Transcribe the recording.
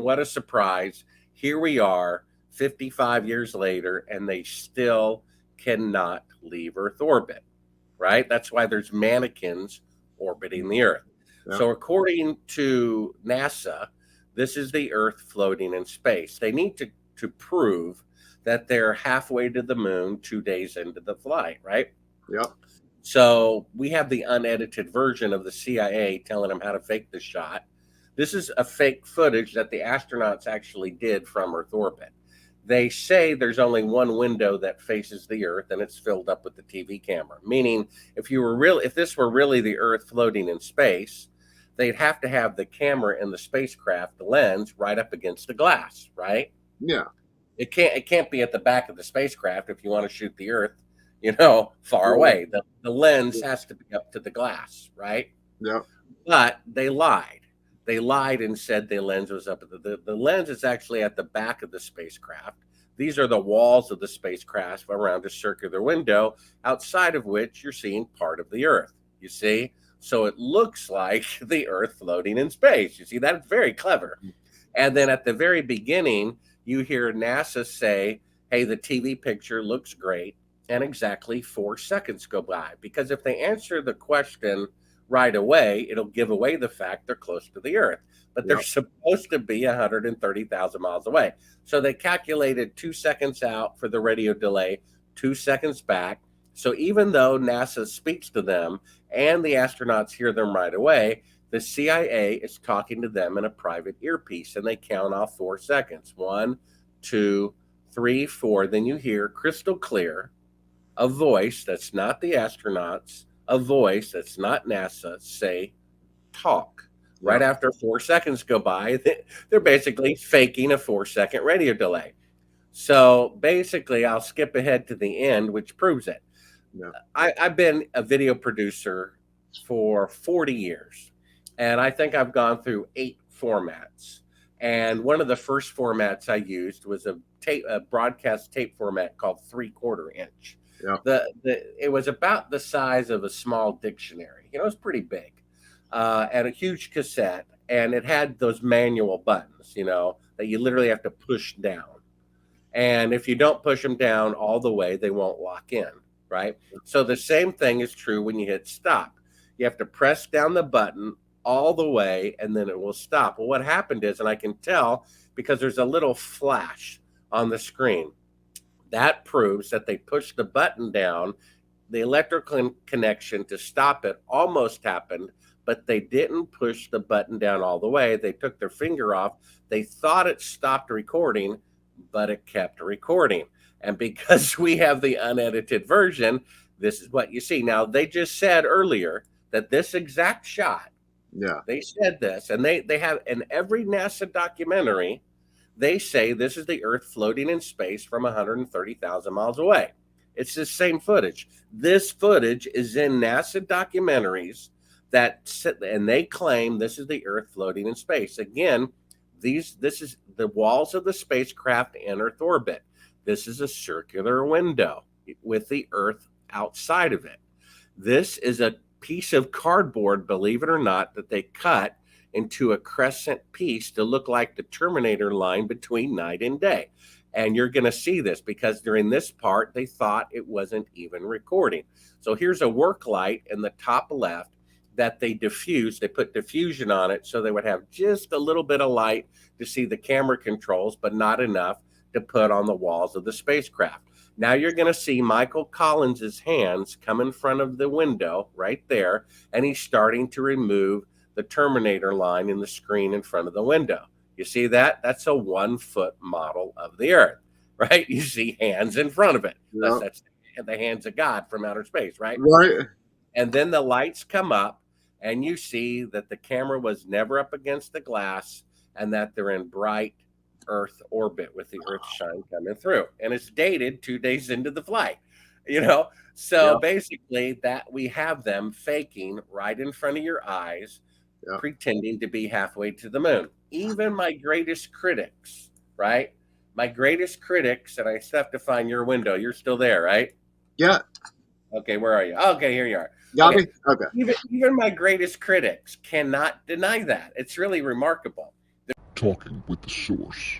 what a surprise. Here we are 55 years later, and they still cannot leave Earth orbit, right? That's why there's mannequins orbiting the Earth. Yeah. So, according to NASA, this is the Earth floating in space. They need to prove that they're halfway to the moon 2 days into the flight, right? Yeah. So we have the unedited version of the CIA telling them how to fake the shot. This is a fake footage that the astronauts actually did from Earth orbit. They say there's only one window that faces the Earth, and it's filled up with the TV camera. Meaning, if this were really the Earth floating in space, they'd have to have the camera in the spacecraft, the lens, right up against the glass, right? Yeah. It can't be at the back of the spacecraft if you want to shoot the Earth, far Yeah. away. The lens has to be up to the glass, right? Yeah. But they lied. They lied and said the lens was up. The lens is actually at the back of the spacecraft. These are the walls of the spacecraft around a circular window, outside of which you're seeing part of the Earth. You see? So it looks like the Earth floating in space. You see, that's very clever. And then at the very beginning, you hear NASA say, hey, the TV picture looks great. And exactly 4 seconds go by. Because if they answer the question right away, it'll give away the fact they're close to the Earth. But they're supposed to be 130,000 miles away. So they calculated 2 seconds out for the radio delay, 2 seconds back. So even though NASA speaks to them and the astronauts hear them right away, the CIA is talking to them in a private earpiece, and they count off 4 seconds. 1, 2, 3, 4. Then you hear crystal clear a voice that's not the astronauts, a voice that's not NASA say, talk. Right after 4 seconds go by, they're basically faking a 4-second radio delay. So basically, I'll skip ahead to the end, which proves it. Yeah. I've been a video producer for 40 years, and I think I've gone through 8 formats. And one of the first formats I used was a broadcast tape format called 3/4 inch. Yeah. It was about the size of a small dictionary. It was pretty big, and a huge cassette, and it had those manual buttons, that you literally have to push down. And if you don't push them down all the way, they won't lock in, right? So the same thing is true when you hit stop. You have to press down the button all the way, and then it will stop. Well, what happened is, and I can tell because there's a little flash on the screen, that proves that they pushed the button down. The electrical connection to stop it almost happened, but they didn't push the button down all the way. They took their finger off. They thought it stopped recording, but it kept recording. And because we have the unedited version, this is what you see. Now, they just said earlier that this exact shot, they said this, and they have in every NASA documentary, they say this is the Earth floating in space from 130,000 miles away. It's the same footage. This footage is in NASA documentaries and they claim this is the Earth floating in space. Again, this is the walls of the spacecraft in Earth orbit. This is a circular window with the Earth outside of it. This is a piece of cardboard, believe it or not, that they cut into a crescent piece to look like the Terminator line between night and day. And you're going to see this because during this part, they thought it wasn't even recording. So here's a work light in the top left that they diffused. They put diffusion on it so they would have just a little bit of light to see the camera controls, but not enough to put on the walls of the spacecraft. Now you're going to see Michael Collins's hands come in front of the window right there, and he's starting to remove the Terminator line in the screen in front of the window. You see that? That's a 1-foot model of the Earth, right? You see hands in front of it. Yeah. That's the hands of God from outer space, right? Right. And then the lights come up, and you see that the camera was never up against the glass and that they're in bright Earth orbit with the Earth shine coming through. And it's dated 2 days into the flight, So basically that we have them faking right in front of your eyes, pretending to be halfway to the moon. Even my greatest critics, right? My greatest critics, and I still have to find your window. You're still there, right? Yeah. Okay, where are you? Okay, here you are. Got me? Okay. Even my greatest critics cannot deny that. It's really remarkable. talking with the source.